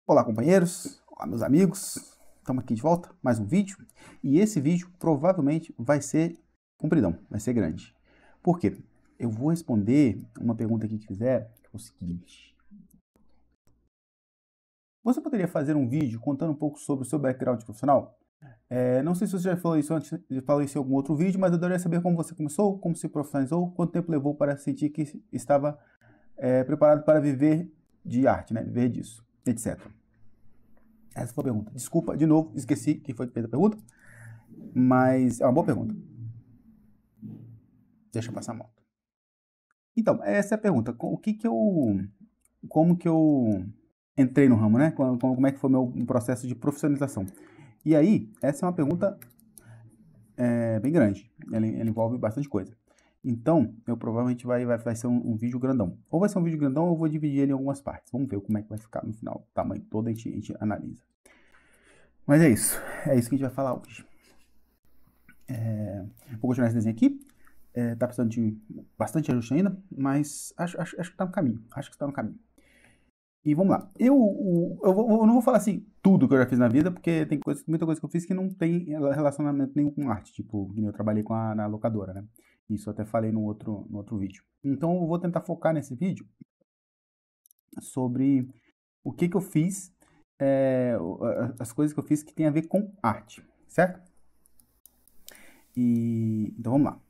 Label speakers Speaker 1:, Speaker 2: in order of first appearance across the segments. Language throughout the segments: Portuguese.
Speaker 1: Olá, companheiros, olá, meus amigos, estamos aqui de volta, mais um vídeo, e esse vídeo provavelmente vai ser compridão, vai ser grande. Por quê? Eu vou responder uma pergunta aqui que fizeram, que é o seguinte: você poderia fazer um vídeo contando um pouco sobre o seu background profissional? Não sei se você já falou isso antes, falou isso em algum outro vídeo, mas eu adoraria saber como você começou, como se profissionalizou, quanto tempo levou para sentir que estava preparado para viver de arte, né? Viver disso, etc. Essa foi a pergunta. Desculpa, de novo, esqueci quem foi que fez a pergunta, mas é uma boa pergunta. Deixa eu passar a moto. Então, essa é a pergunta. Como que eu entrei no ramo, né? Como é que foi meu processo de profissionalização? E aí, essa é uma pergunta bem grande. Ela envolve bastante coisa. Então, eu provavelmente vai ser um vídeo grandão. Ou vai ser um vídeo grandão ou eu vou dividir ele em algumas partes. Vamos ver como é que vai ficar no final. O tamanho todo a gente analisa. Mas é isso. É isso que a gente vai falar hoje. Vou continuar esse desenho aqui. Tá precisando de bastante ajuste ainda, mas acho que tá no caminho. Acho que está no caminho. E vamos lá. Eu não vou falar assim tudo que eu já fiz na vida, porque tem muita coisa que eu fiz que não tem relacionamento nenhum com arte. Tipo, eu trabalhei na locadora, né? Isso eu até falei no outro vídeo. Então eu vou tentar focar nesse vídeo sobre o que eu fiz, as coisas que eu fiz que tem a ver com arte, certo? Então vamos lá.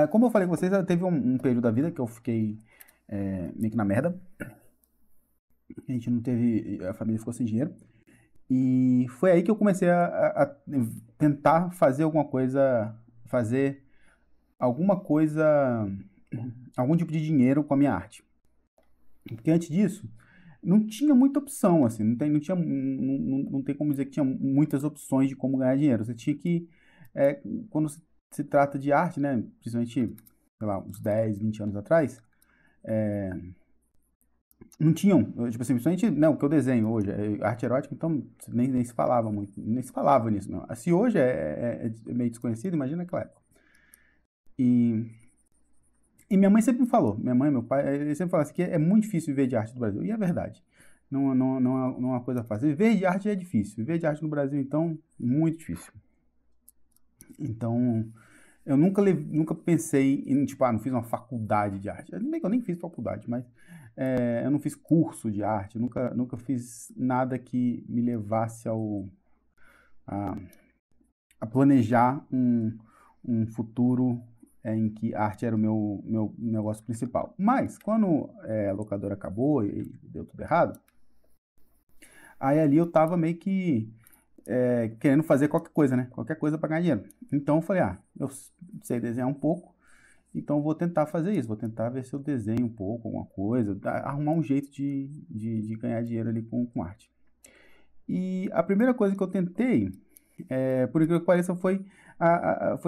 Speaker 1: Como eu falei com vocês, teve um período da vida que eu fiquei meio que na merda. A gente não teve. A família ficou sem dinheiro. E foi aí que eu comecei a tentar fazer alguma coisa. Fazer alguma coisa. Algum tipo de dinheiro com a minha arte. Porque antes disso, não tinha muita opção, assim. Não tem como dizer que tinha muitas opções de como ganhar dinheiro. Você tinha que. Quando se trata de arte, né? Principalmente, sei lá, uns 10, 20 anos atrás. Não tinham, tipo assim, principalmente, não, que eu desenho hoje, é arte erótica, então nem se falava muito, nem se falava nisso, não. Se hoje é meio desconhecido, imagina naquela época. E, e minha mãe sempre me falou, minha mãe, meu pai, eles sempre falaram assim, que é muito difícil viver de arte no Brasil, e é verdade. Não é uma coisa fácil. Viver de arte é difícil, viver de arte no Brasil, então, muito difícil. Então, eu nunca pensei em, tipo, não fiz uma faculdade de arte. Bem que eu nem fiz faculdade, mas eu não fiz curso de arte, nunca fiz nada que me levasse a, a planejar um futuro em que a arte era o meu negócio principal. Mas, quando a locadora acabou e deu tudo errado, aí ali eu tava meio que querendo fazer qualquer coisa, né? Qualquer coisa para ganhar dinheiro. Então eu falei, eu sei desenhar um pouco, então eu vou tentar fazer isso, vou tentar ver se eu desenho um pouco, alguma coisa, arrumar um jeito de ganhar dinheiro ali com arte. E a primeira coisa que eu tentei, por incrível que pareça, foi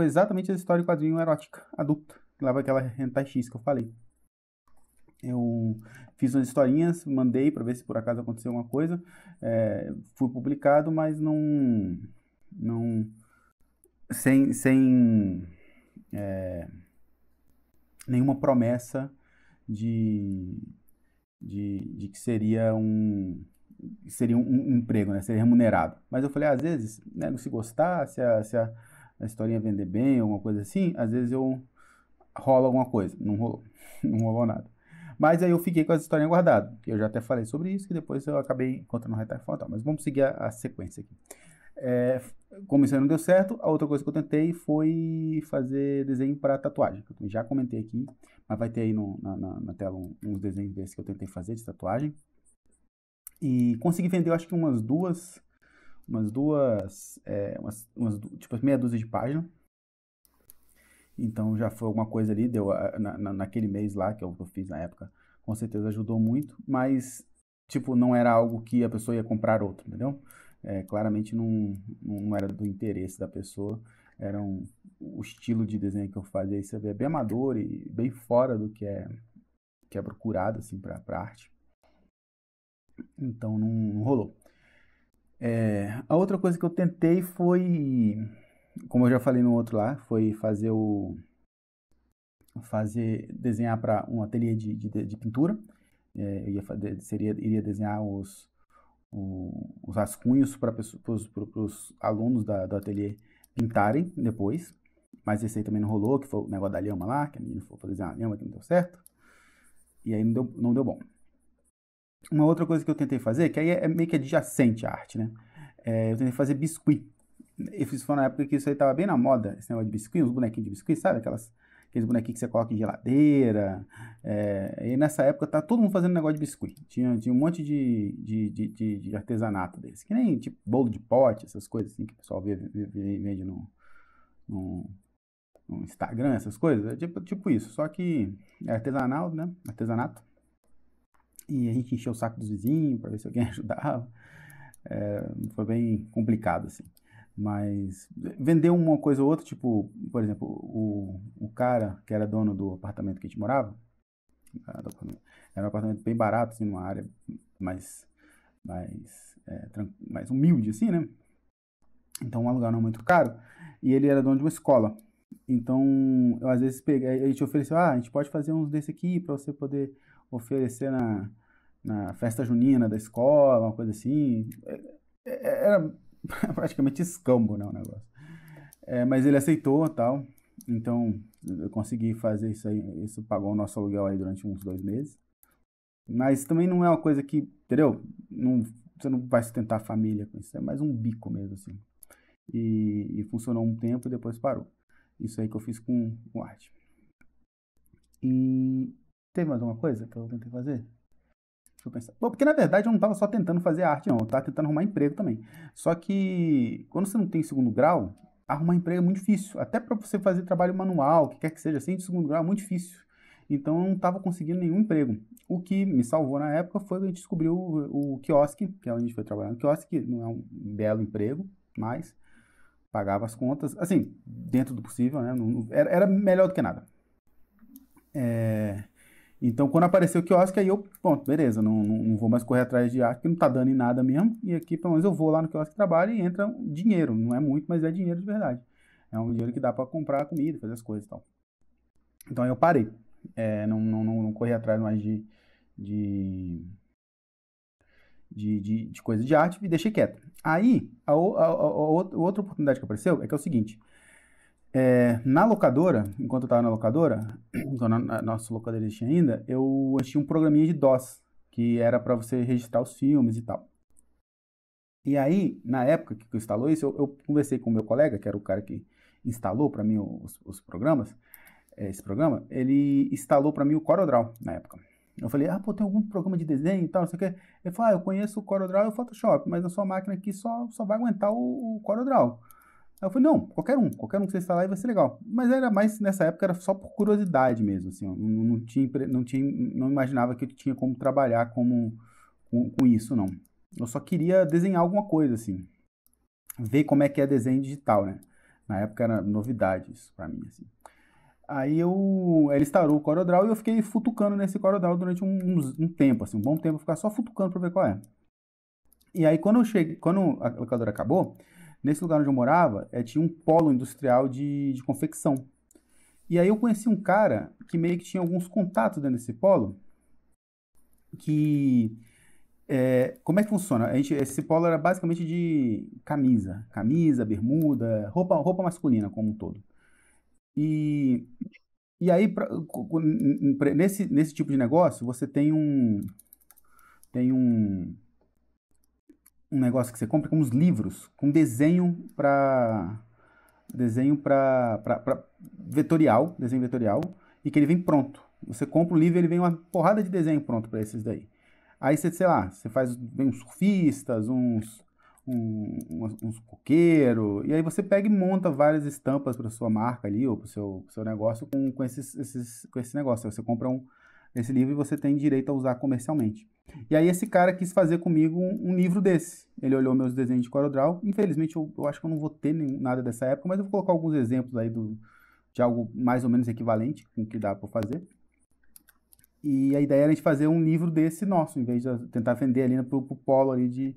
Speaker 1: exatamente a história de quadrinho erótica adulta, lá vai aquela Hentai X que eu falei. Eu fiz umas historinhas, mandei para ver se por acaso aconteceu alguma coisa, fui publicado, mas não sem nenhuma promessa de, de que seria um emprego, né? Seria remunerado. Mas eu falei, às vezes, né, se gostar, se a historinha vender bem, alguma coisa assim, às vezes rola alguma coisa. Não rolou. Não rolou nada. Mas aí eu fiquei com as historinhas guardadas. Eu já até falei sobre isso, que depois eu acabei encontrando no Retalho Frontal. Mas vamos seguir a sequência aqui. Como isso aí não deu certo, a outra coisa que eu tentei foi fazer desenho para tatuagem, que eu já comentei aqui, mas vai ter aí na tela uns desenhos desses que eu tentei fazer de tatuagem. E consegui vender, eu acho que tipo, meia dúzia de páginas. Então já foi alguma coisa ali, deu naquele mês lá que eu fiz na época, com certeza ajudou muito, mas tipo, não era algo que a pessoa ia comprar outro, entendeu? Claramente não era do interesse da pessoa, o estilo de desenho que eu fazia, isso é bem amador e bem fora do que é procurado assim, para arte. Então não rolou. A outra coisa que eu tentei foi, como eu já falei no outro lá, foi desenhar para um ateliê de pintura. iria desenhar os rascunhos para os alunos do ateliê pintarem depois, mas esse aí também não rolou, que foi o negócio da lhama lá, que a menina foi desenhar a lhama que não deu certo, e aí não deu bom. Uma outra coisa que eu tentei fazer, que aí é meio que adjacente à arte, né? Eu tentei fazer biscuit. Isso foi na época que isso aí tava bem na moda, esse negócio de biscuit, os bonequinhos de biscuit, sabe? Aqueles bonequinhos que você coloca em geladeira. E nessa época tá todo mundo fazendo negócio de biscuit. Tinha um monte de artesanato desse. Que nem tipo bolo de pote, essas coisas assim que o pessoal vende no Instagram, essas coisas. É tipo isso. Só que é artesanal, né? Artesanato. E a gente encheu o saco dos vizinhos para ver se alguém ajudava. Foi bem complicado, assim. Mas vender uma coisa ou outra, tipo, por exemplo, o cara que era dono do apartamento que a gente morava, era um apartamento bem barato, assim, numa área mais humilde, assim, né? Então, um aluguel não é muito caro. E ele era dono de uma escola. Então, eu às vezes peguei, a gente ofereceu, a gente pode fazer uns desse aqui para você poder oferecer na festa junina da escola, uma coisa assim. Era praticamente escambo, né, o negócio. Mas ele aceitou, tal. Então, eu consegui fazer isso aí. Isso pagou o nosso aluguel aí durante uns 2 meses. Mas também não é uma coisa que, entendeu? Você não vai sustentar a família com isso. É mais um bico mesmo, assim. E funcionou um tempo e depois parou. Isso aí que eu fiz com arte. E teve mais alguma coisa que eu tentei fazer? Deixa eu pensar. Bom, porque na verdade eu não estava só tentando fazer arte, não. Eu estava tentando arrumar emprego também. Só que quando você não tem segundo grau, arrumar emprego é muito difícil. Até para você fazer trabalho manual, o que quer que seja assim, de segundo grau é muito difícil. Então eu não estava conseguindo nenhum emprego. O que me salvou na época foi que a gente descobriu o quiosque, que é onde a gente foi trabalhar no quiosque, que não é um belo emprego, mas pagava as contas, assim, dentro do possível, né? Era melhor do que nada. Então, quando apareceu o quiosque, aí eu, pronto, beleza, não vou mais correr atrás de arte, porque não tá dando em nada mesmo. E aqui, pelo menos, eu vou lá no quiosque trabalho e entra dinheiro. Não é muito, mas é dinheiro de verdade. É um dinheiro que dá para comprar comida, fazer as coisas e tal. Então, aí eu parei. Não corri atrás mais de coisa de arte e deixei quieto. Aí, a outra oportunidade que apareceu é que é o seguinte. Na locadora, enquanto eu estava na locadora, quando a nossa locadora existia ainda, eu achei um programinha de DOS, que era para você registrar os filmes e tal. E aí, na época que eu instalou isso, eu conversei com o meu colega, que era o cara que instalou para mim os programas, esse programa, ele instalou para mim o CorelDRAW na época. Eu falei, pô, tem algum programa de desenho e tal, não sei o quê. Ele falou, eu conheço o CorelDRAW e o Photoshop, mas na sua máquina aqui só vai aguentar o CorelDRAW. Aí eu falei, não, qualquer um que você instalar aí vai ser legal. Mas era mais, nessa época, era só por curiosidade mesmo, assim, eu não imaginava que eu tinha como trabalhar com isso, não. Eu só queria desenhar alguma coisa, assim, ver como é que é desenho digital, né? Na época era novidade isso pra mim, assim. Aí ele instalou o CorelDRAW e eu fiquei futucando nesse CorelDRAW durante um tempo, assim, um bom tempo, ficar só futucando pra ver qual é. E aí quando a locadora acabou, nesse lugar onde eu morava, tinha um polo industrial de confecção. E aí eu conheci um cara que meio que tinha alguns contatos dentro desse polo, que... como é que funciona? Esse polo era basicamente de camisa, bermuda, roupa masculina como um todo. E aí, nesse tipo de negócio, você tem um negócio que você compra com uns livros, com desenho para desenho vetorial, e que ele vem pronto. Você compra o livro e ele vem uma porrada de desenho pronto para esses daí. Aí você, sei lá, vem uns surfistas, uns coqueiros, e aí você pega e monta várias estampas para sua marca ali, ou para o seu negócio com esse negócio. Você compra esse livro e você tem direito a usar comercialmente. E aí esse cara quis fazer comigo um livro desse. Ele olhou meus desenhos de CorelDRAW. Infelizmente eu acho que eu não vou ter nada dessa época, mas eu vou colocar alguns exemplos aí de algo mais ou menos equivalente com o que dá para fazer. E a ideia era a gente fazer um livro desse nosso, em vez de tentar vender ali pro polo ali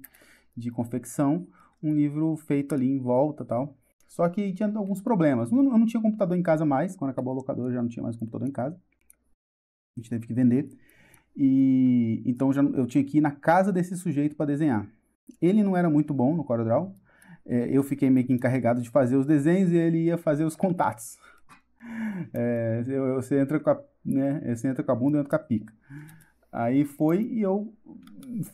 Speaker 1: de confecção, um livro feito ali em volta e tal. Só que tinha alguns problemas. Eu não tinha computador em casa mais, quando acabou a locadora eu já não tinha mais computador em casa. A gente teve que vender. E então eu tinha que ir na casa desse sujeito para desenhar. Ele não era muito bom no CorelDRAW. Eu fiquei meio que encarregado de fazer os desenhos e ele ia fazer os contatos. Você entra com a, né, você entra com a bunda e entra com a pica. Aí foi e eu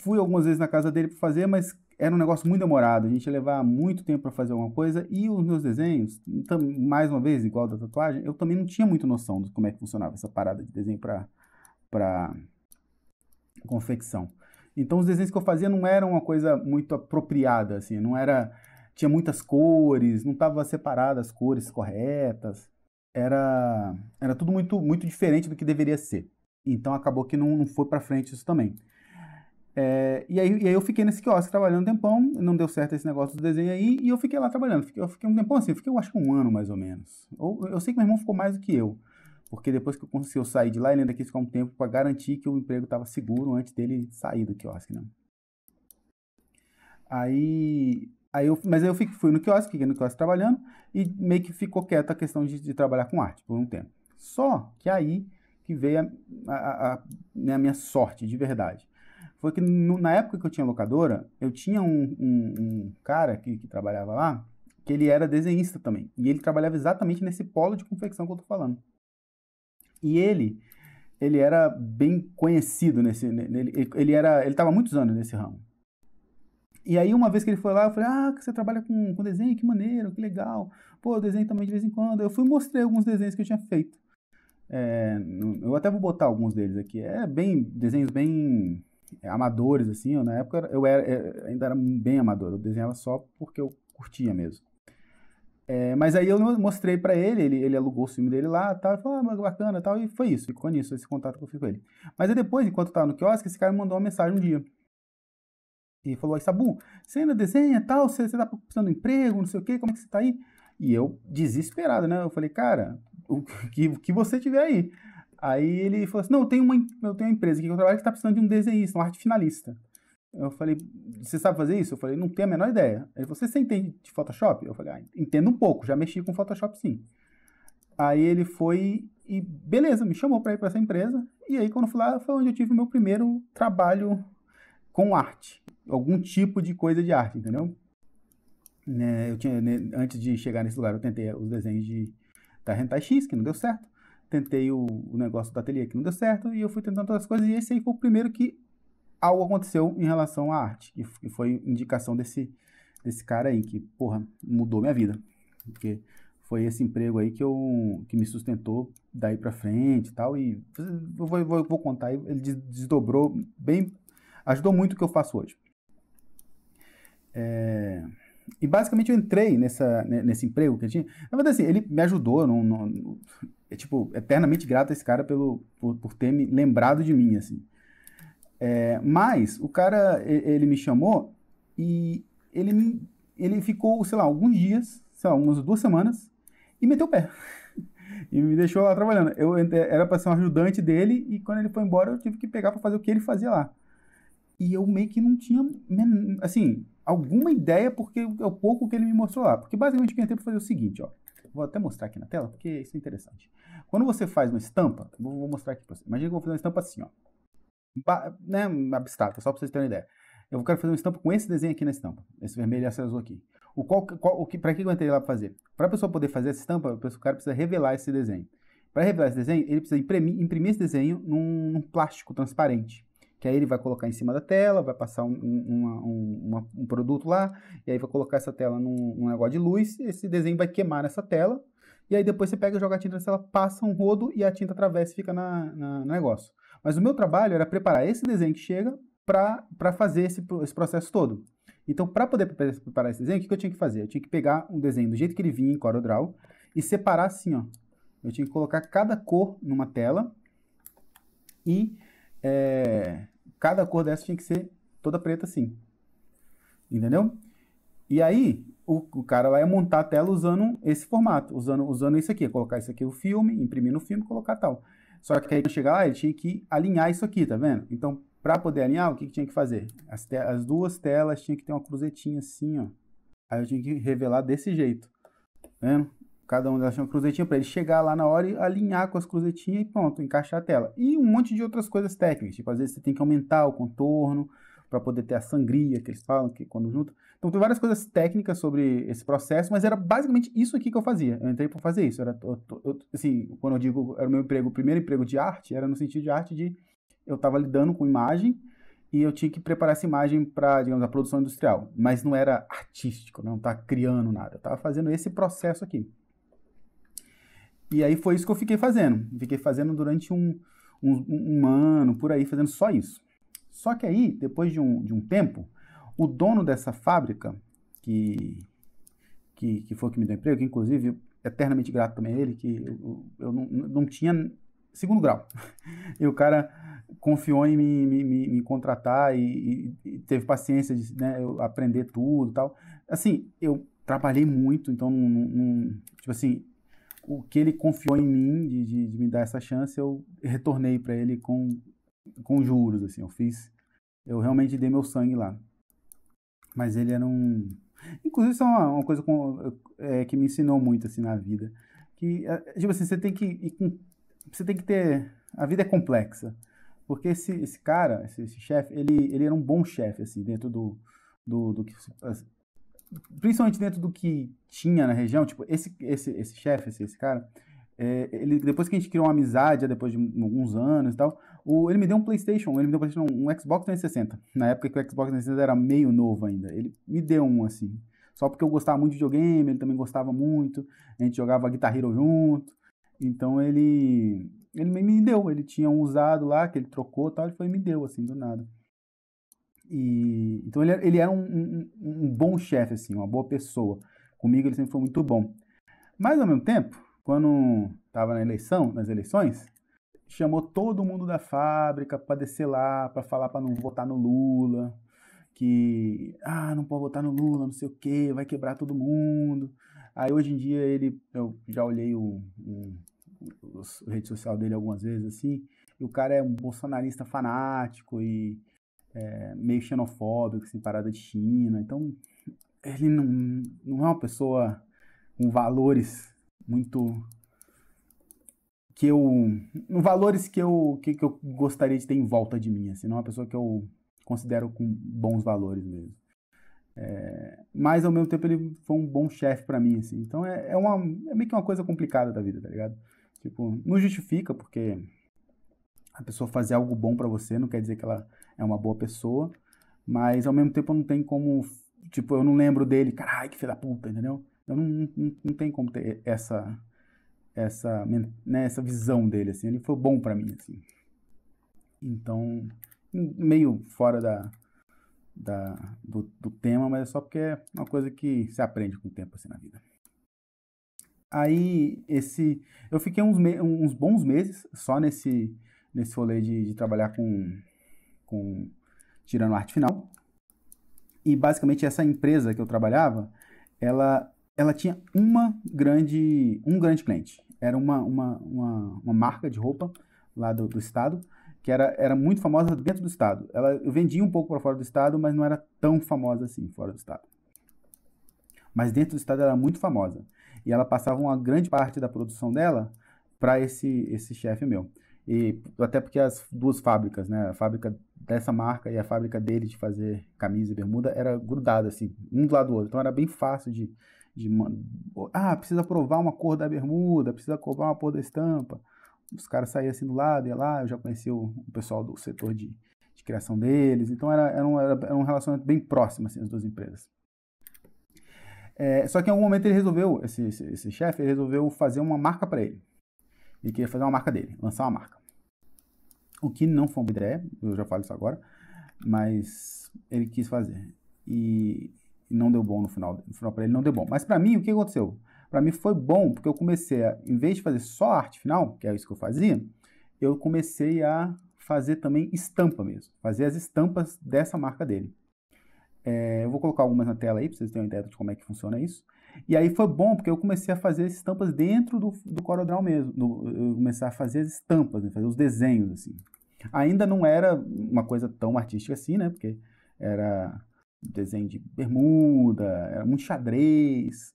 Speaker 1: fui algumas vezes na casa dele para fazer, mas era um negócio muito demorado. A gente ia levar muito tempo para fazer alguma coisa e os meus desenhos, mais uma vez, igual da tatuagem, eu também não tinha muita noção de como é que funcionava essa parada de desenho para confecção. Então os desenhos que eu fazia não eram uma coisa muito apropriada, assim, não era, tinha muitas cores, não estava separadas as cores corretas, era tudo muito diferente do que deveria ser. Então acabou que não foi para frente isso também. E aí eu fiquei nesse quiosque trabalhando um tempão, não deu certo esse negócio do desenho aí, e eu fiquei lá trabalhando. Eu fiquei um tempão assim, eu acho que um ano mais ou menos. Eu sei que meu irmão ficou mais do que eu, porque depois que eu saí de lá, ele ainda quis ficar um tempo para garantir que o emprego estava seguro antes dele sair do quiosque, né? Mas aí eu fui no quiosque, fiquei no quiosque trabalhando, e meio que ficou quieta a questão de trabalhar com arte por um tempo. Só que aí que veio né, a minha sorte, de verdade. Foi que na época que eu tinha locadora, eu tinha um cara que trabalhava lá, que ele era desenhista também. E ele trabalhava exatamente nesse polo de confecção que eu tô falando. E ele era bem conhecido ele estava há muitos anos nesse ramo. E aí uma vez que ele foi lá, eu falei, que você trabalha com desenho, que maneiro, que legal. Pô, eu desenho também de vez em quando. Eu fui e mostrei alguns desenhos que eu tinha feito. Eu até vou botar alguns deles aqui. Desenhos bem amadores, assim. Na época ainda era bem amador. Eu desenhava só porque eu curtia mesmo. Mas aí eu mostrei pra ele alugou o filme dele lá, tal, e falou, bacana, tal, e foi isso, ficou nisso, esse contato que eu fiz com ele. Mas aí depois, enquanto eu tava no quiosque, esse cara me mandou uma mensagem um dia. E falou, Sabu, você ainda desenha, tal, você tá precisando de emprego, não sei o quê, como é que você tá aí? E eu, desesperado, né, eu falei, cara, o que você tiver aí. Aí ele falou assim, não, eu tenho uma empresa aqui que eu trabalho que tá precisando de um desenhista, um arte finalista. Eu falei, você sabe fazer isso? Eu falei, não tenho a menor ideia. Ele falou, você entende de Photoshop? Eu falei, entendo um pouco, já mexi com Photoshop sim. Aí ele foi e, beleza, me chamou para ir para essa empresa. E aí, quando eu fui lá, foi onde eu tive o meu primeiro trabalho com arte. Algum tipo de coisa de arte, entendeu? Antes de chegar nesse lugar, eu tentei os desenhos da Hentai X, que não deu certo. Tentei o negócio do ateliê, que não deu certo. E eu fui tentando todas as coisas. E esse aí foi o primeiro que algo aconteceu em relação à arte, que foi indicação desse cara aí, que, porra, mudou minha vida. Porque foi esse emprego aí que me sustentou daí pra frente e tal, e eu vou contar, ele desdobrou bem, ajudou muito o que eu faço hoje. E basicamente eu entrei nesse emprego que eu tinha, na verdade assim, ele me ajudou, tipo, eternamente grato a esse cara por ter me lembrado de mim, assim. Mas o cara, ele me chamou e ele ficou, sei lá, alguns dias, sei lá, umas 2 semanas, e meteu o pé. E me deixou lá trabalhando. Eu era para ser um ajudante dele e quando ele foi embora eu tive que pegar para fazer o que ele fazia lá. E eu meio que não tinha, assim, alguma ideia porque é o pouco que ele me mostrou lá. Porque basicamente o que eu entrei para fazer é o seguinte, ó. Vou até mostrar aqui na tela porque isso é interessante. Quando você faz uma estampa, vou mostrar aqui para você. Imagina que eu vou fazer uma estampa assim, ó. Né, abstrata, só para vocês terem uma ideia. Eu quero fazer uma estampa com esse desenho aqui na estampa, esse vermelho e esse azul aqui. Para que eu entrei lá para fazer? Para a pessoa poder fazer essa estampa, o cara precisa revelar esse desenho. Para revelar esse desenho, ele precisa imprimir esse desenho num plástico transparente. Que aí ele vai colocar em cima da tela, vai passar um produto lá, e aí vai colocar essa tela num negócio de luz, e esse desenho vai queimar nessa tela, e aí depois você pega, joga a tinta nessa tela, passa um rodo e a tinta atravessa e fica no negócio. Mas o meu trabalho era preparar esse desenho que chega para fazer esse processo todo. Então, para poder preparar esse desenho, o que eu tinha que fazer? Eu tinha que pegar um desenho do jeito que ele vinha em CorelDRAW e separar assim, ó. Eu tinha que colocar cada cor numa tela e cada cor dessa tinha que ser toda preta assim. Entendeu? E aí, o cara vai montar a tela usando esse formato, usando isso aqui, colocar isso aqui no filme, imprimir no filme, colocar tal. Só que aí, quando chegar lá, ele tinha que alinhar isso aqui, tá vendo? Então, para poder alinhar, o que tinha que fazer? As duas telas tinham que ter uma cruzetinha assim, ó. Aí eu tinha que revelar desse jeito, tá vendo? cada uma delas tinha uma cruzetinha para ele chegar lá na hora e alinhar com as cruzetinhas e pronto, encaixar a tela. E um monte de outras coisas técnicas, tipo, às vezes você tem que aumentar o contorno para poder ter a sangria que eles falam, que quando junta. Então tem várias coisas técnicas sobre esse processo, mas era basicamente isso aqui que eu fazia. Eu entrei para fazer isso. Assim, quando eu digo era o meu emprego, o primeiro emprego de arte, era no sentido de arte de eu estava lidando com imagem e eu tinha que preparar essa imagem para, digamos, a produção industrial. Mas não era artístico, não estava criando nada. Eu estava fazendo esse processo aqui. E aí foi isso que eu fiquei fazendo. Fiquei fazendo durante um ano, por aí, fazendo só isso. Só que aí, depois de um tempo, o dono dessa fábrica, que foi o que me deu emprego, que inclusive eternamente grato também a ele, que eu não tinha segundo grau. E o cara confiou em me contratar e teve paciência de, né, eu aprender tudo e tal. Assim, eu trabalhei muito, então, tipo assim, o que ele confiou em mim de me dar essa chance, eu retornei para ele com juros, assim, eu realmente dei meu sangue lá. Mas ele era um... Inclusive, isso é uma coisa que me ensinou muito, assim, na vida. Que, tipo assim, você tem que ir você tem que ter... A vida é complexa. Porque esse cara, esse chefe, ele era um bom chefe, assim, dentro do que... Principalmente dentro do que tinha na região, tipo, esse chefe, esse cara, ele, depois que a gente criou uma amizade, depois de alguns anos e tal, ele me deu um PlayStation, um Xbox 360. Na época que o Xbox 360 era meio novo ainda. Ele me deu um, assim. Só porque eu gostava muito de videogame, ele também gostava muito, a gente jogava Guitar Hero junto. Então ele me deu, ele tinha um usado lá, que ele trocou e tal, ele foi e me deu, assim, do nada. Então ele era um bom chefe, assim, uma boa pessoa. Comigo ele sempre foi muito bom. Mas ao mesmo tempo, quando estava nas eleições, chamou todo mundo da fábrica para descer lá, para falar para não votar no Lula, que não pode votar no Lula, não sei o que, vai quebrar todo mundo. Aí hoje em dia eu já olhei a rede social dele algumas vezes assim, e o cara é um bolsonarista fanático e meio xenofóbico, assim, parada de China. Então ele não é uma pessoa com valores muito valores que eu gostaria de ter em volta de mim, assim, não é uma pessoa que eu considero com bons valores mesmo. Mas ao mesmo tempo ele foi um bom chefe para mim, assim. Então é meio que uma coisa complicada da vida, tá ligado? Tipo, não justifica, porque a pessoa fazer algo bom para você não quer dizer que ela é uma boa pessoa, mas ao mesmo tempo não tem como, tipo, eu não lembro dele, caralho, que filho da puta, entendeu? Eu não tem como ter essa visão dele, assim. Ele foi bom para mim, assim. Então, meio fora do tema, mas é só porque é uma coisa que se aprende com o tempo, assim, na vida. Aí, eu fiquei uns bons meses só nesse rolê de trabalhar tirando arte final. E, basicamente, essa empresa que eu trabalhava, ela tinha um grande cliente. Era uma marca de roupa lá do estado, que era muito famosa dentro do estado. Eu vendia um pouco para fora do estado, mas não era tão famosa assim fora do estado. Mas dentro do estado ela era muito famosa. E ela passava uma grande parte da produção dela para esse chefe meu. E até porque as duas fábricas, né, a fábrica dessa marca e a fábrica dele de fazer camisa e bermuda era grudada assim, um do lado do outro. Então era bem fácil precisa provar uma cor da bermuda, precisa provar uma cor da estampa. Os caras saíam assim do lado, ia lá, eu já conhecia o pessoal do setor de criação deles. Então era um relacionamento bem próximo, assim, as duas empresas. Só que em algum momento ele resolveu, esse chefe, ele resolveu fazer uma marca para ele. Ele queria fazer uma marca dele, lançar uma marca. O que não foi uma ideia, eu já falo isso agora, mas ele quis fazer. E não deu bom no final para ele não deu bom. Mas para mim, o que aconteceu? Para mim foi bom, porque eu comecei em vez de fazer só arte final, que é isso que eu fazia, eu comecei a fazer também estampa mesmo, fazer as estampas dessa marca dele. Eu vou colocar algumas na tela aí, para vocês terem uma ideia de como é que funciona isso. E aí foi bom, porque eu comecei a fazer as estampas dentro do CorelDRAW mesmo. Eu comecei a fazer as estampas, né, fazer os desenhos, assim. Ainda não era uma coisa tão artística assim, né? Porque era desenho de bermuda, era muito xadrez,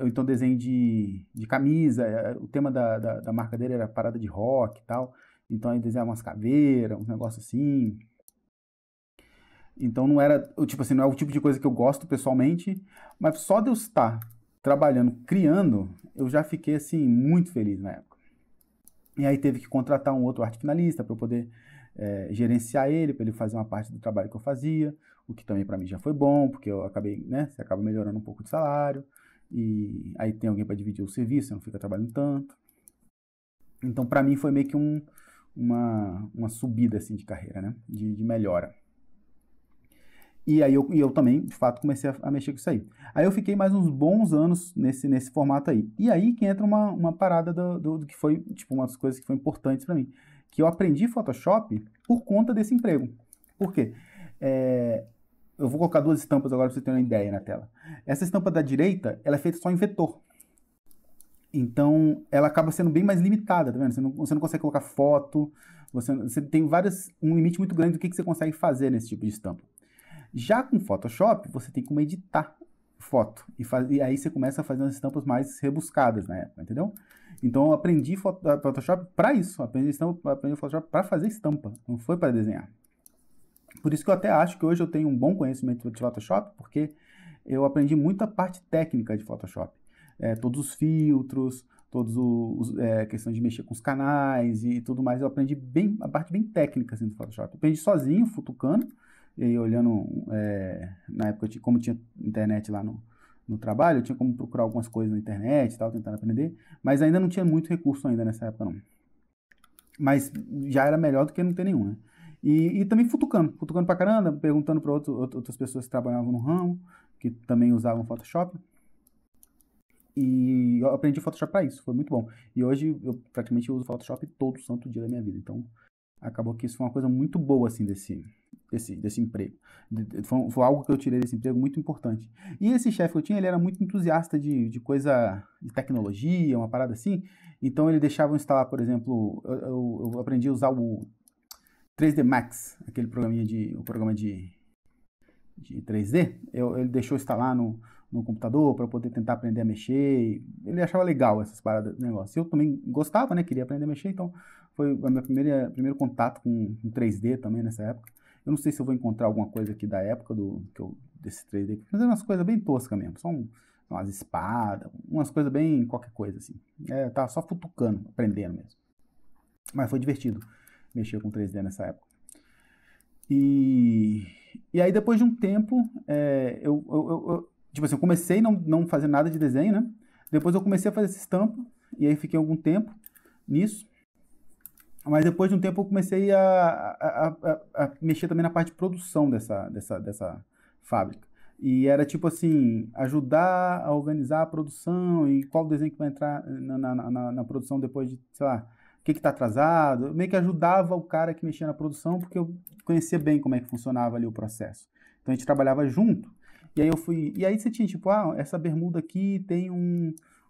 Speaker 1: ou então desenho de camisa, o tema da marca dele era parada de rock e tal, então aí desenhava umas caveiras, uns negócios assim. Então não era, tipo assim, não é o tipo de coisa que eu gosto pessoalmente, mas só de eu estar trabalhando, criando, eu já fiquei assim muito feliz na época. E aí teve que contratar um outro arte finalista para eu poder gerenciar ele, para ele fazer uma parte do trabalho que eu fazia, o que também para mim já foi bom, porque eu acabei, né, você acaba melhorando um pouco de salário, e aí tem alguém para dividir o serviço, você não fica trabalhando tanto. Então para mim foi meio que uma subida assim de carreira, né, de melhora. E aí eu também, de fato, comecei a mexer com isso aí. Aí eu fiquei mais uns bons anos nesse formato aí. E aí que entra uma parada do que foi, tipo, uma das coisas que foi importantes para mim. Que eu aprendi Photoshop por conta desse emprego. Por quê? Eu vou colocar duas estampas agora para você ter uma ideia na tela. Essa estampa da direita, ela é feita só em vetor. Então, ela acaba sendo bem mais limitada, tá vendo? Você não consegue colocar foto, você tem um limite muito grande do que você consegue fazer nesse tipo de estampa. Já com Photoshop, você tem como editar foto. E aí você começa a fazer umas estampas mais rebuscadas na época, entendeu? Então eu aprendi Photoshop para isso. Aprendi Photoshop para fazer estampa. Não foi para desenhar. Por isso que eu até acho que hoje eu tenho um bom conhecimento de Photoshop, porque eu aprendi muita parte técnica de Photoshop. Todos os filtros, questão de mexer com os canais e tudo mais. Eu aprendi bem a parte bem técnica assim, do Photoshop. Eu aprendi sozinho, futucando. E aí, olhando, na época, como tinha internet lá no trabalho, eu tinha como procurar algumas coisas na internet e tal, tentando aprender, mas ainda não tinha muito recurso ainda nessa época, não. Mas já era melhor do que não ter nenhum, né? E também futucando pra caramba, perguntando para outras pessoas que trabalhavam no ramo, que também usavam Photoshop. E eu aprendi Photoshop para isso, foi muito bom. E hoje eu praticamente uso Photoshop todo santo dia da minha vida, então acabou que isso foi uma coisa muito boa, assim, desse emprego. Foi algo que eu tirei desse emprego muito importante. E esse chefe que eu tinha, ele era muito entusiasta de coisa, de tecnologia, uma parada assim. Então ele deixava eu instalar, por exemplo, eu aprendi a usar o 3D Max, aquele o programa de 3D. Ele deixou eu instalar no computador para poder tentar aprender a mexer. Ele achava legal essas paradas, negócio. Eu também gostava, né? Queria aprender a mexer, então foi o meu primeiro contato com 3D também nessa época. Eu não sei se eu vou encontrar alguma coisa aqui da época desse 3D, mas é umas coisas bem toscas mesmo, só umas espadas, umas coisas bem qualquer coisa assim. Tava só futucando, aprendendo mesmo. Mas foi divertido mexer com 3D nessa época. E aí depois de um tempo, tipo assim, eu comecei não fazer nada de desenho, né? Depois eu comecei a fazer essa estampa, e aí fiquei algum tempo nisso. Mas depois de um tempo eu comecei a mexer também na parte de produção dessa fábrica. E era tipo assim, ajudar a organizar a produção e qual desenho que vai entrar na produção depois de, sei lá, o que está atrasado. Eu meio que ajudava o cara que mexia na produção, porque eu conhecia bem como é que funcionava ali o processo. Então a gente trabalhava junto. E aí e aí você tinha tipo, essa bermuda aqui tem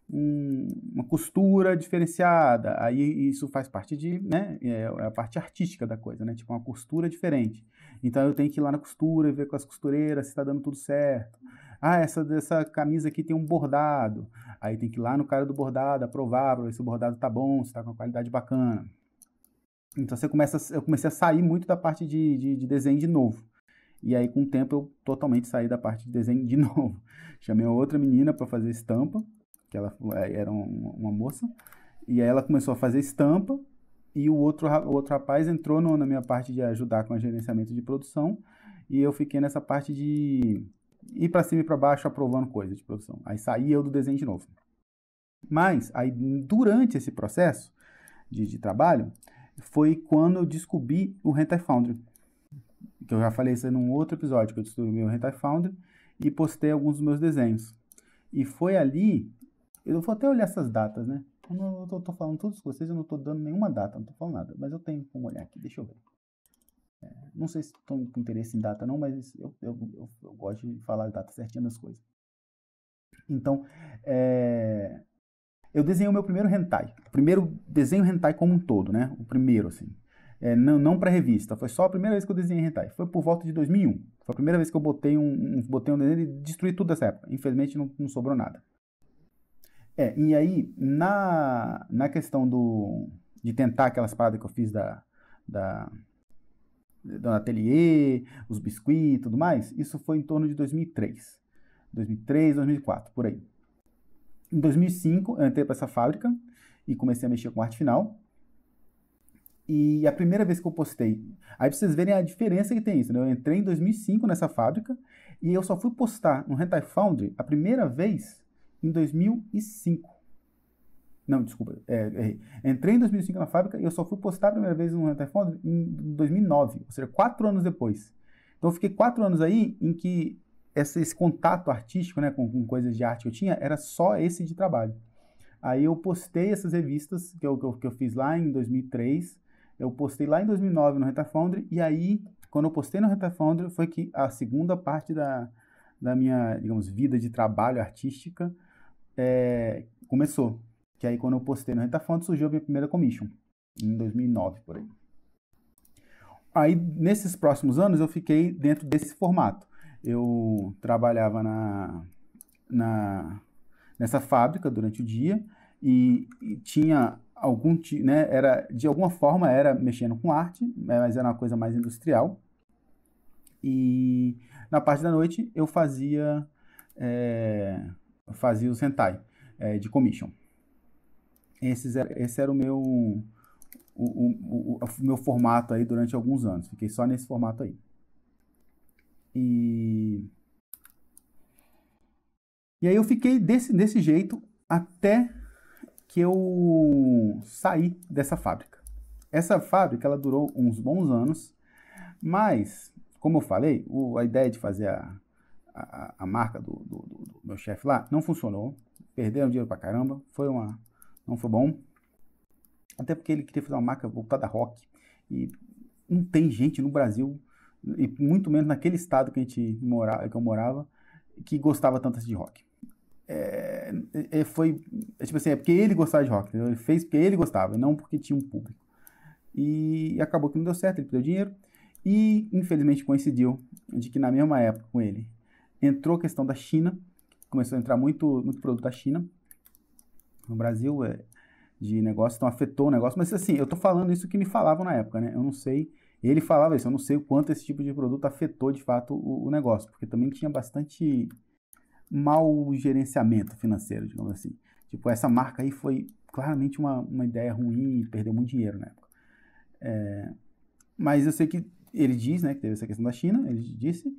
Speaker 1: uma costura diferenciada, aí isso faz parte né, a parte artística da coisa, né, tipo uma costura diferente. Então eu tenho que ir lá na costura e ver com as costureiras se está dando tudo certo. Essa camisa aqui tem um bordado, aí tem que ir lá no cara do bordado aprovar para ver se o bordado tá bom, se tá com uma qualidade bacana. Então eu comecei a sair muito da parte de desenho de novo. E aí, com o tempo, eu totalmente saí da parte de desenho de novo. Chamei uma outra menina para fazer estampa, que ela era uma moça, e aí ela começou a fazer estampa, e o outro rapaz entrou na minha parte de ajudar com o gerenciamento de produção, e eu fiquei nessa parte de ir para cima e para baixo aprovando coisas de produção. Aí saí eu do desenho de novo. Mas, aí durante esse processo de trabalho, foi quando eu descobri o Hentai Foundry, que eu já falei isso num outro episódio, que eu descobri o Hentai Foundry e postei alguns dos meus desenhos. E foi ali, eu vou até olhar essas datas, né? Eu tô falando todos com vocês, eu não tô dando nenhuma data, não tô falando nada, mas eu tenho como olhar aqui, deixa eu ver. Não sei se estão com interesse em data não, mas eu gosto de falar a data certinha das coisas. Então, eu desenhei o meu primeiro hentai, o primeiro desenho hentai como um todo, né? O primeiro, assim. Não para revista, foi só a primeira vez que eu desenhei hentai. Foi por volta de 2001. Foi a primeira vez que eu botei um desenho e destruí tudo dessa época. Infelizmente não sobrou nada. E aí, na questão de tentar aquelas paradas que eu fiz do ateliê, os biscuits e tudo mais, isso foi em torno de 2003. 2003, 2004, por aí. Em 2005, eu entrei para essa fábrica e comecei a mexer com arte final. E a primeira vez que eu postei... Aí pra vocês verem a diferença que tem isso, né? Eu entrei em 2005 nessa fábrica e eu só fui postar no Hentai Foundry a primeira vez em 2005. Não, desculpa, errei. Entrei em 2005 na fábrica e eu só fui postar a primeira vez no Hentai Foundry em 2009, ou seja, 4 anos depois. Então eu fiquei 4 anos aí em que esse contato artístico, né, com coisas de arte que eu tinha, era só esse de trabalho. Aí eu postei essas revistas que eu fiz lá em 2003, eu postei lá em 2009 no Hentai Foundry, e aí, quando eu postei no Hentai Foundry, foi que a segunda parte da minha, digamos, vida de trabalho artística começou. Que aí, quando eu postei no Hentai Foundry, surgiu a minha primeira commission, em 2009, por aí. Aí, nesses próximos anos, eu fiquei dentro desse formato. Eu trabalhava nessa fábrica durante o dia e tinha algum, né, de alguma forma era mexendo com arte, mas era uma coisa mais industrial. E na parte da noite eu fazia os hentai de commission. Esse era o meu formato aí durante alguns anos. Fiquei só nesse formato aí. E aí eu fiquei desse jeito até que eu saí dessa fábrica. Essa fábrica, ela durou uns bons anos, mas, como eu falei, a ideia de fazer a marca do meu chefe lá não funcionou. Perderam dinheiro pra caramba, não foi bom. Até porque ele queria fazer uma marca voltada a rock. E não tem gente no Brasil, e muito menos naquele estado que eu morava, que gostava tanto de rock. Tipo assim, porque ele gostava de rock, entendeu? Ele fez porque ele gostava, não porque tinha um público. E acabou que não deu certo, ele perdeu dinheiro. E, infelizmente, coincidiu de que na mesma época com ele entrou a questão da China, começou a entrar muito produto da China no Brasil, de negócio, então afetou o negócio. Mas assim, eu tô falando isso que me falavam na época, né? Eu não sei, ele falava isso, eu não sei o quanto esse tipo de produto afetou de fato o negócio, porque também tinha bastante mau gerenciamento financeiro, digamos assim. Tipo, essa marca aí foi claramente uma ideia ruim e perdeu muito dinheiro na época. Mas eu sei que ele diz, né, que teve essa questão da China, ele disse,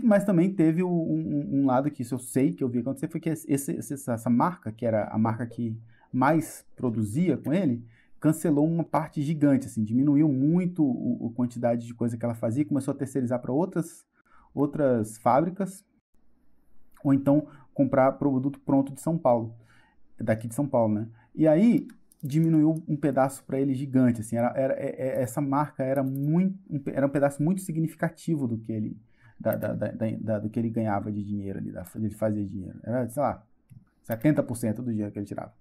Speaker 1: mas também teve um lado que isso eu sei, que eu vi acontecer, foi que essa marca, que era a marca que mais produzia com ele, cancelou uma parte gigante, assim, diminuiu muito a quantidade de coisa que ela fazia, começou a terceirizar para outras fábricas, ou então comprar produto pronto de São Paulo, daqui de São Paulo, né? E aí diminuiu um pedaço para ele gigante, assim, essa marca era um pedaço muito significativo do que ele do que ele ganhava de dinheiro ali, ele fazia dinheiro. Era, sei lá, 70% do dinheiro que ele tirava.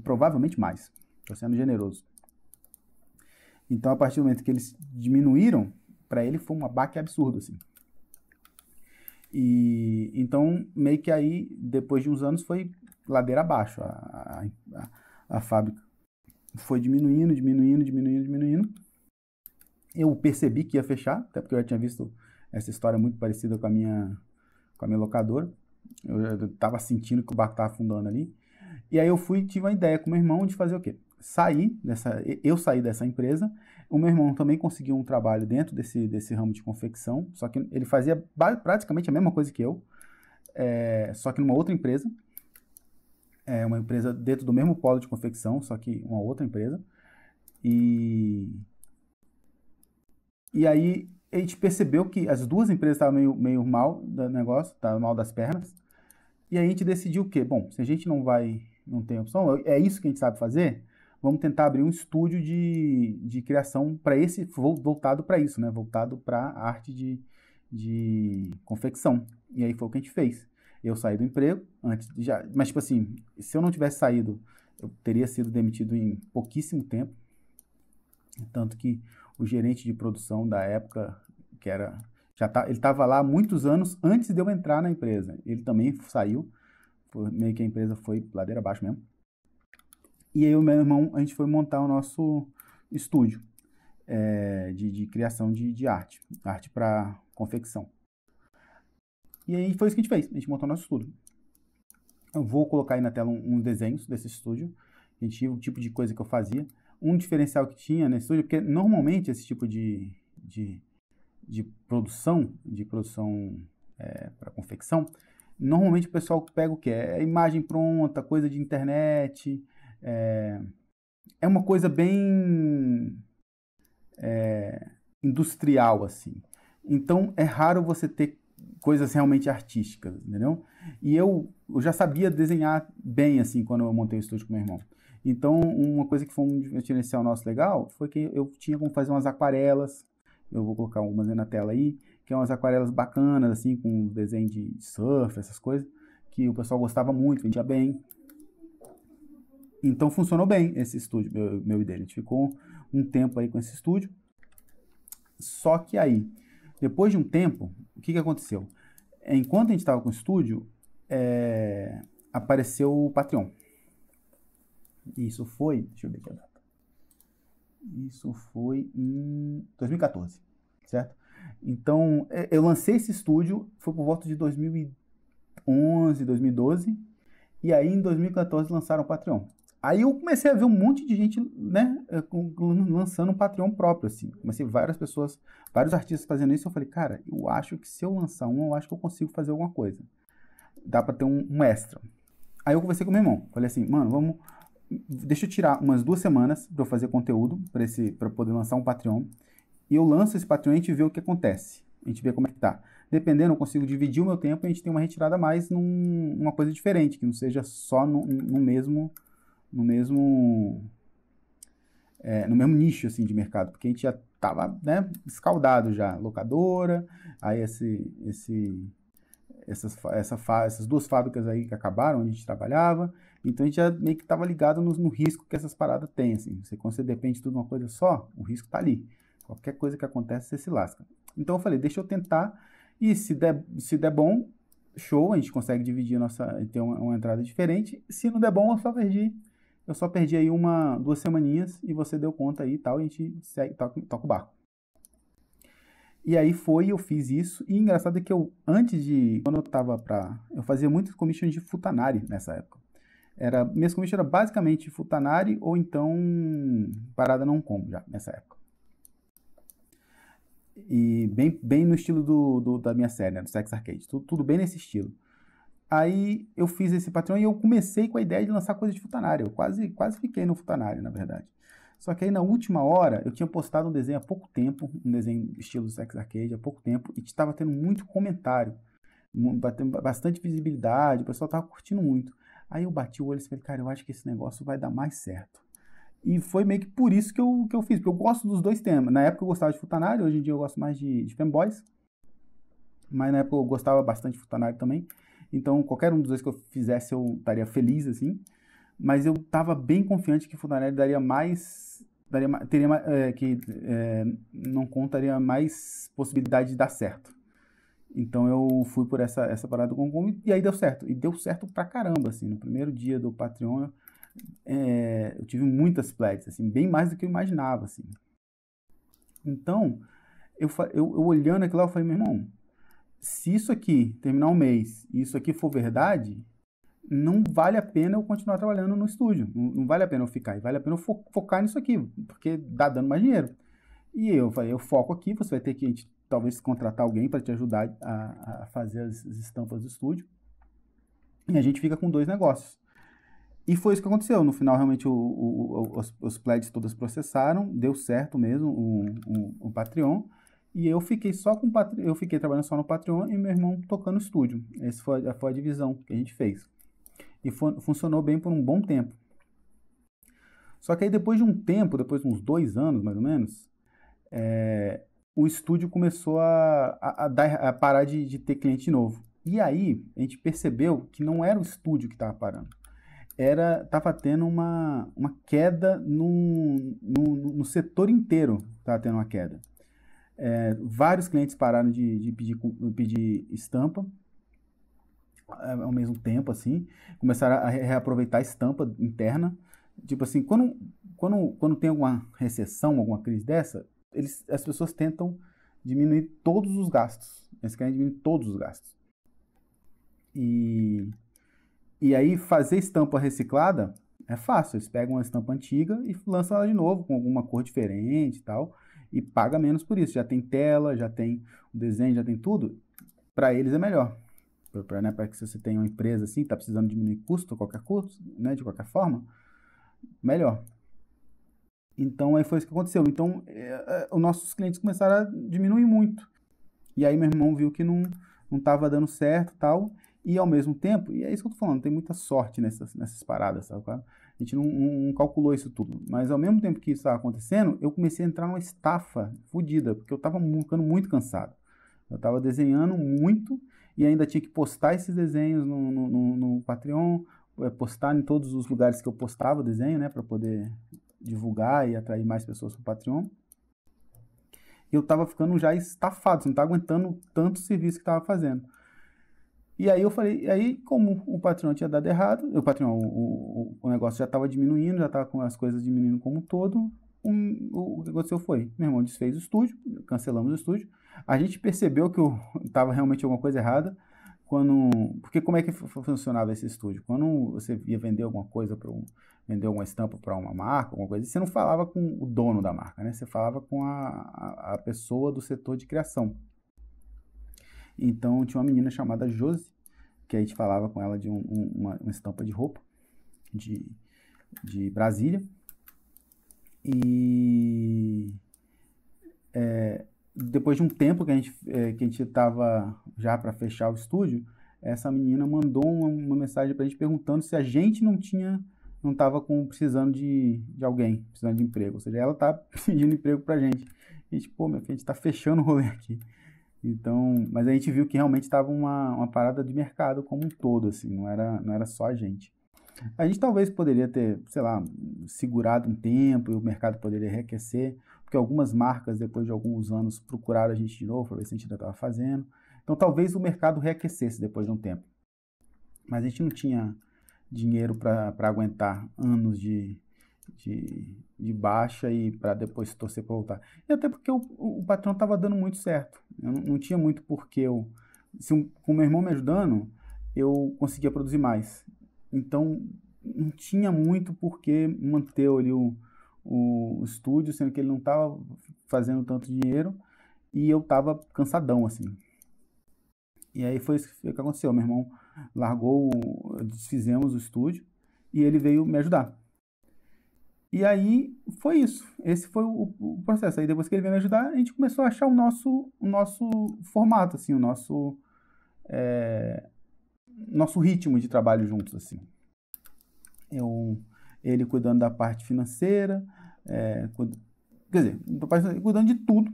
Speaker 1: Provavelmente mais. Estou sendo generoso. Então, a partir do momento que eles diminuíram, para ele foi um abaque absurdo, assim. E então, meio que aí, depois de uns anos, foi ladeira abaixo. A fábrica foi diminuindo. Eu percebi que ia fechar, até porque eu já tinha visto essa história muito parecida com a minha locadora. Eu estava sentindo que o barco estava afundando ali. E aí eu tive uma ideia com meu irmão de fazer o quê? Eu saí dessa empresa, o meu irmão também conseguiu um trabalho dentro desse ramo de confecção, só que ele fazia praticamente a mesma coisa que eu, só que numa outra empresa, uma empresa dentro do mesmo polo de confecção, só que uma outra empresa, e aí a gente percebeu que as duas empresas estavam meio mal do negócio, estavam mal das pernas, e aí a gente decidiu o quê? Bom, se a gente não tem opção, é isso que a gente sabe fazer, vamos tentar abrir um estúdio de criação voltado para isso, né? Voltado para a arte de confecção. E aí foi o que a gente fez. Eu saí do emprego, mas tipo assim, se eu não tivesse saído, eu teria sido demitido em pouquíssimo tempo. Tanto que o gerente de produção da época, que era, ele estava lá há muitos anos antes de eu entrar na empresa. Ele também saiu, meio que a empresa foi ladeira abaixo mesmo. E aí o meu irmão, a gente foi montar o nosso estúdio de criação de arte para confecção. E aí foi isso que a gente fez, a gente montou o nosso estúdio. Eu vou colocar aí na tela uns desenhos desse estúdio, o tipo de coisa que eu fazia. Um diferencial que tinha nesse estúdio, porque normalmente esse tipo de produção para confecção, normalmente o pessoal pega o que? É imagem pronta, coisa de internet, é uma coisa bem industrial, assim. Então é raro você ter coisas realmente artísticas, entendeu? E eu já sabia desenhar bem, assim, quando eu montei o estúdio com meu irmão. Então, uma coisa que foi um diferencial nosso legal foi que eu tinha como fazer umas aquarelas. Eu vou colocar umas aí na tela aí, que é umas aquarelas bacanas, assim, com desenho de surf, essas coisas, que o pessoal gostava muito, vendia bem. Então, funcionou bem esse estúdio, meu e dele. A gente ficou um tempo aí com esse estúdio. Só que aí, depois de um tempo, o que aconteceu? Enquanto a gente estava com o estúdio, apareceu o Patreon. Isso foi, deixa eu ver aqui a data. Isso foi em 2014, certo? Então, eu lancei esse estúdio, foi por volta de 2011, 2012, e aí em 2014 lançaram o Patreon. Aí eu comecei a ver um monte de gente, né, lançando um Patreon próprio, assim. Comecei várias pessoas, vários artistas fazendo isso, eu falei, cara, eu acho que se eu lançar um, eu acho que eu consigo fazer alguma coisa. Dá pra ter um extra. Aí eu conversei com meu irmão, falei assim, mano, deixa eu tirar umas 2 semanas pra eu fazer conteúdo, pra poder lançar um Patreon, e eu lanço esse Patreon e a gente vê o que acontece. A gente vê como é que tá. Dependendo, eu consigo dividir o meu tempo e a gente tem uma retirada a mais numa coisa diferente, que não seja só no mesmo nicho, assim, de mercado, porque a gente já estava, né, escaldado já, locadora, aí essas 2 fábricas aí que acabaram, onde a gente trabalhava, então a gente já meio que estava ligado no risco que essas paradas têm, assim, quando você depende de tudo de uma coisa só, o risco está ali, qualquer coisa que acontece, você se lasca. Então eu falei, deixa eu tentar, e se der bom, show, a gente consegue dividir ter uma entrada diferente, se não der bom, eu só perdi aí 2 semaninhas e você deu conta aí e tal, e a gente segue, toca o barco. E aí eu fiz isso, e engraçado é que quando eu fazia muitos commissions de Futanari nessa época. Minhas commissions eram basicamente Futanari ou então Parada Não Como já, nessa época. E bem no estilo da minha série, né, do Sex Arcade, tudo bem nesse estilo. Aí eu fiz esse Patreon e eu comecei com a ideia de lançar coisa de Futanari. Eu quase fiquei no Futanari, na verdade. Só que aí na última hora eu tinha postado um desenho há pouco tempo, um desenho estilo Sex Arcade há pouco tempo, e estava tendo muito comentário, bastante visibilidade, o pessoal estava curtindo muito. Aí eu bati o olho e falei, cara, eu acho que esse negócio vai dar mais certo. E foi meio que por isso que eu fiz, porque eu gosto dos dois temas. Na época eu gostava de Futanari, hoje em dia eu gosto mais de Femboys, mas na época eu gostava bastante de Futanari também. Então, qualquer um dos dois que eu fizesse, eu estaria feliz, assim. Mas eu estava bem confiante que Futanari não contaria mais possibilidade de dar certo. Então, eu fui por essa parada com o e aí deu certo. E deu certo pra caramba, assim. No primeiro dia do Patreon, eu tive muitas pledges, assim, bem mais do que eu imaginava, assim. Então, eu olhando aquilo lá, eu falei, meu irmão, se isso aqui terminar um mês e isso aqui for verdade, não vale a pena eu continuar trabalhando no estúdio. Não vale a pena eu ficar. Vale a pena eu focar nisso aqui, porque dá dando mais dinheiro. E eu falei, eu foco aqui, você vai ter que talvez contratar alguém para te ajudar a fazer as estampas do estúdio. E a gente fica com 2 negócios. E foi isso que aconteceu. No final, realmente, os pledges todas processaram, deu certo mesmo o Patreon. E eu fiquei eu fiquei trabalhando só no Patreon e meu irmão tocando no estúdio. Essa foi a divisão que a gente fez. E funcionou bem por um bom tempo. Só que aí depois de um tempo, depois de uns 2 anos mais ou menos, o estúdio começou a parar de ter cliente novo. E aí a gente percebeu que não era o estúdio que estava parando. tava tendo uma queda no setor inteiro, tava tendo uma queda. Vários clientes pararam de pedir estampa ao mesmo tempo, assim, começaram a reaproveitar a estampa interna. Tipo assim, quando tem alguma recessão, alguma crise dessa, as pessoas tentam diminuir todos os gastos. Eles querem diminuir todos os gastos. E aí fazer estampa reciclada é fácil. Eles pegam uma estampa antiga e lançam ela de novo, com alguma cor diferente e tal, e paga menos por isso. Já tem tela, já tem o desenho, já tem tudo. Para eles é melhor. Para que você tenha uma empresa assim, está precisando diminuir custo, qualquer custo, né, de qualquer forma, melhor. Então aí foi isso que aconteceu. Então os nossos clientes começaram a diminuir muito. E aí meu irmão viu que não estava dando certo e tal. E ao mesmo tempo, e é isso que eu tô falando, tem muita sorte nessas paradas, sabe? A gente não calculou isso tudo. Mas ao mesmo tempo que isso estava acontecendo, eu comecei a entrar numa estafa fodida, porque eu estava ficando muito cansado. Eu estava desenhando muito e ainda tinha que postar esses desenhos no Patreon, postar em todos os lugares que eu postava desenho, né, para poder divulgar e atrair mais pessoas para o Patreon. E eu estava ficando já estafado, não estava aguentando tanto serviço que estava fazendo. E aí eu falei, aí como o Patreon tinha dado errado, o Patreon, o negócio já estava diminuindo, já estava com as coisas diminuindo como um todo, o que aconteceu foi, meu irmão desfez o estúdio, cancelamos o estúdio, a gente percebeu que estava realmente alguma coisa errada, porque como é que funcionava esse estúdio? Quando você ia vender alguma coisa, vender alguma estampa para uma marca, alguma coisa, você não falava com o dono da marca, né? Você falava com a pessoa do setor de criação. Então tinha uma menina chamada Josi, que a gente falava com ela de uma estampa de roupa de Brasília. E depois de um tempo que a gente estava já para fechar o estúdio, essa menina mandou uma mensagem para a gente perguntando se a gente não estava precisando de alguém, precisando de emprego. Ou seja, ela tá pedindo emprego para a gente. A gente, pô, meu filho, a gente está fechando o rolê aqui. Então, mas a gente viu que realmente estava uma parada de mercado como um todo, assim, não era só a gente. A gente talvez poderia ter, sei lá, segurado um tempo e o mercado poderia reaquecer, porque algumas marcas, depois de alguns anos, procuraram a gente de novo para ver se a gente ainda estava fazendo. Então, talvez o mercado reaquecesse depois de um tempo. Mas a gente não tinha dinheiro para aguentar anos de baixa e para depois torcer para voltar. E até porque o patrão estava dando muito certo. Eu não tinha muito porquê. Com meu irmão me ajudando, eu conseguia produzir mais. Então, não tinha muito porquê manter ali o estúdio, sendo que ele não estava fazendo tanto dinheiro e eu estava cansadão, assim. E aí foi isso que aconteceu. Meu irmão largou, desfizemos o estúdio e ele veio me ajudar. E aí foi isso. Esse foi o processo. Aí depois que ele veio me ajudar, a gente começou a achar o nosso formato, assim, o nosso ritmo de trabalho juntos, assim. Ele cuidando da parte financeira, quer dizer, cuidando de tudo,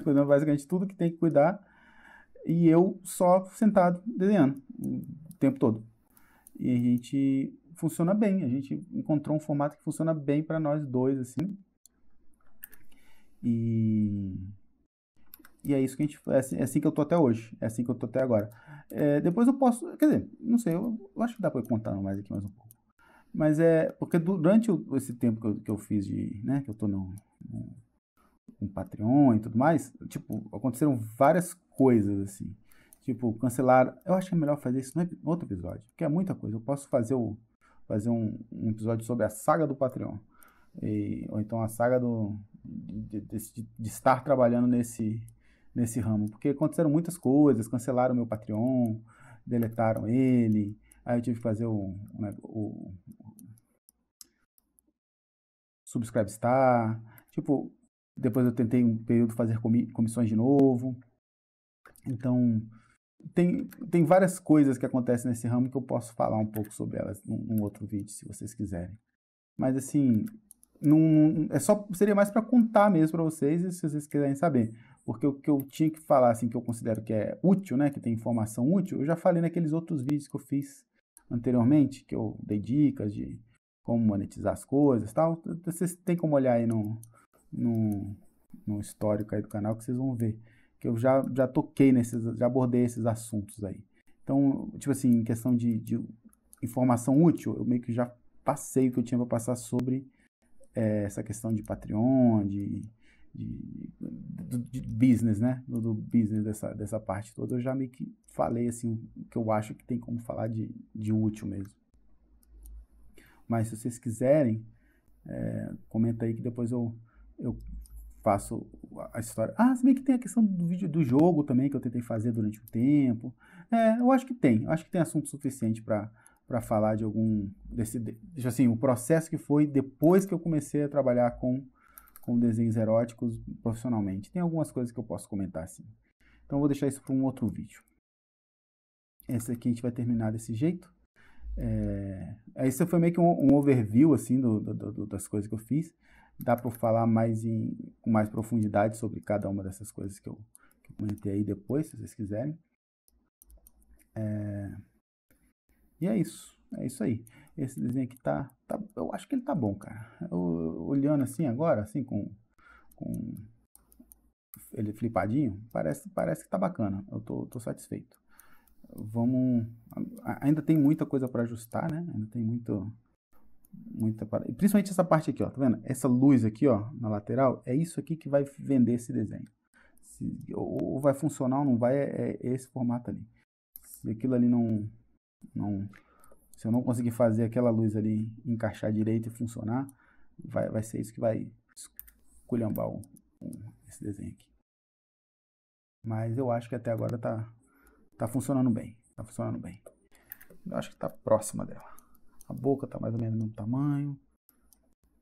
Speaker 1: cuidando basicamente de tudo que tem que cuidar, e eu só sentado desenhando o tempo todo. E a gente funciona bem, a gente encontrou um formato que funciona bem para nós dois, assim. E é isso que a gente é assim que eu tô até hoje, é assim que eu tô até agora. Depois eu posso, quer dizer, não sei, eu acho que dá para eu contar mais aqui mais um pouco. Mas porque durante esse tempo que eu fiz né, que eu tô no Patreon e tudo mais, tipo, aconteceram várias coisas, assim. Tipo, cancelaram. Eu acho que é melhor fazer isso no outro episódio, porque é muita coisa. Eu posso fazer um episódio sobre a saga do Patreon. Ou então a saga de estar trabalhando nesse ramo. Porque aconteceram muitas coisas, cancelaram meu Patreon, deletaram ele. Aí eu tive que fazer o Subscribestar. Tipo, depois eu tentei um período fazer comissões de novo. Então, tem várias coisas que acontecem nesse ramo que eu posso falar um pouco sobre elas num outro vídeo, se vocês quiserem. Mas assim, seria mais para contar mesmo para vocês, se vocês quiserem saber. Porque o que eu tinha que falar, assim, que eu considero que é útil, né, que tem informação útil, eu já falei naqueles outros vídeos que eu fiz anteriormente, que eu dei dicas de como monetizar as coisas e tal. Vocês têm como olhar aí no histórico aí do canal que vocês vão ver que eu já toquei já abordei esses assuntos aí. Então, tipo assim, em questão de informação útil, eu meio que já passei o que eu tinha para passar sobre essa questão de Patreon, de business, né? Do business dessa parte toda, eu já meio que falei assim, o que eu acho que tem como falar de útil mesmo. Mas se vocês quiserem, comenta aí que depois eu faço a história. Ah, se bem que tem a questão do vídeo do jogo também, que eu tentei fazer durante um tempo. Eu acho que tem. Acho que tem assunto suficiente para falar de algum assim, o processo que foi depois que eu comecei a trabalhar com desenhos eróticos profissionalmente. Tem algumas coisas que eu posso comentar assim. Então eu vou deixar isso para um outro vídeo. Esse aqui a gente vai terminar desse jeito. Esse foi meio que um overview assim das coisas que eu fiz. Dá para falar com mais profundidade sobre cada uma dessas coisas que eu comentei aí depois, se vocês quiserem. E é isso aí. Esse desenho aqui eu acho que ele tá bom, cara. Olhando assim agora, assim com ele flipadinho, parece que tá bacana. Eu tô satisfeito. Ainda tem muita coisa para ajustar, né? Ainda tem principalmente essa parte aqui, ó, tá vendo? Essa luz aqui, ó, na lateral, é isso aqui que vai vender esse desenho. Ou vai funcionar ou não vai, é esse formato ali. Se aquilo ali se eu não conseguir fazer aquela luz ali encaixar direito e funcionar, vai ser isso que vai esculhambar esse desenho aqui. Mas eu acho que até agora tá funcionando bem. Tá funcionando bem. Eu acho que tá próxima dela. A boca tá mais ou menos no mesmo tamanho.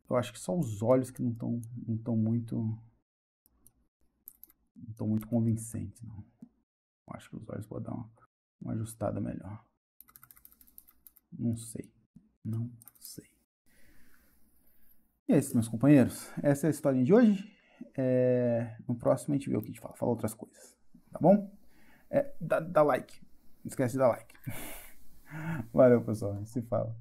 Speaker 1: Eu acho que só os olhos que não estão muito convincentes, não. Eu acho que os olhos podem dar uma ajustada melhor. Não sei. E é isso, meus companheiros. Essa é a historinha de hoje. No próximo a gente vê o que a gente fala outras coisas. Tá bom? Dá like. Não esquece de dar like. Valeu, pessoal. A gente se fala.